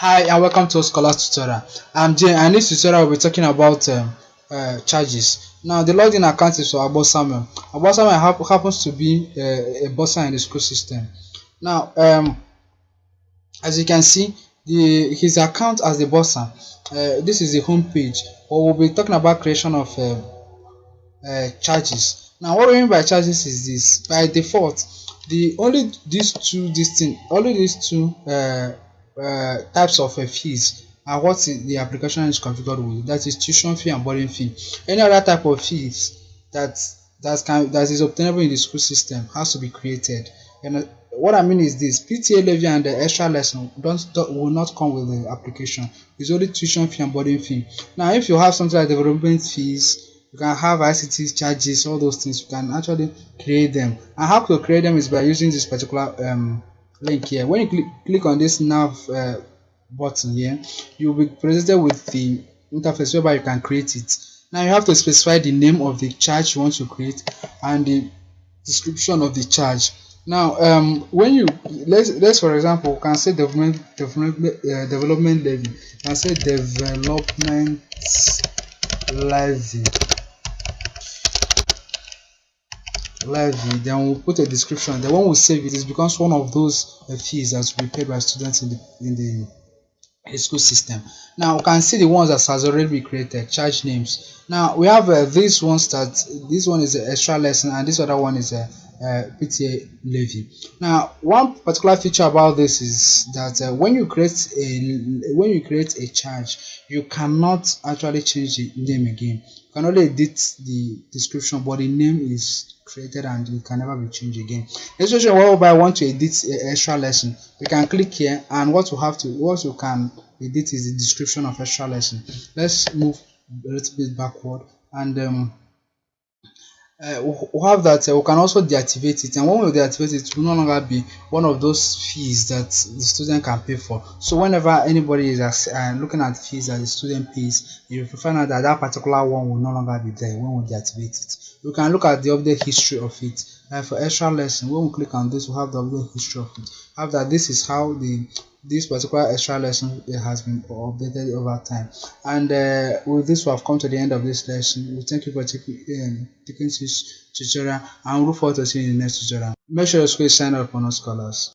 Hi and welcome to Scholars Tutorial. I'm Jay and this tutorial will be talking about charges. Now the login account is for Abo Samuel. Abo Samuel happens to be a bursar in the school system. Now as you can see, his account as the bursar. This is the home page. We'll be talking about creation of charges. Now what we mean by charges is this: by default, only these two types of fees are what the application is configured with. That is tuition fee and boarding fee. Any other type of fees that that is obtainable in the school system has to be created. And what I mean is this: PTA levy and the extra lesson will not come with the application. It's only tuition fee and boarding fee. Now if you have something like development fees, you can have ICT charges, all those things, you can actually create them. And how to create them is by using this particular link here. When you click on this nav button here, you'll be presented with the interface whereby you can create it. Now you have to specify the name of the charge you want to create and the description of the charge. Now when you let's for example, you can say development levy. You can say development levy, then we'll put a description. Then when we save it, it becomes one of those fees that will be paid by students in the school system. Now we can see the ones that has already been created, charge names. Now we have these ones that this one is an extra lesson and this other one is a PTA levy. Now one particular feature about this is that when you create a charge, you cannot actually change the name again. You can only edit the description, but the name is created and it can never be changed again. Especially whereby I want to edit extra lesson, we can click here, and what you can edit is the description of extra lesson. Let's move a little bit backward, and we have that we can also deactivate it, and when we deactivate it, it will no longer be one of those fees that the student can pay for. So whenever anybody is looking at fees that the student pays, you will find out that that particular one will no longer be there when we deactivate it. We can look at the update history of it. For extra lesson, when we click on this, we have the update history of it. After this is how this particular extra lesson has been updated over time. And with this, we have come to the end of this lesson. We thank you for taking this tutorial, and we look forward to seeing you in the next tutorial. Make sure you sign up on our scholars.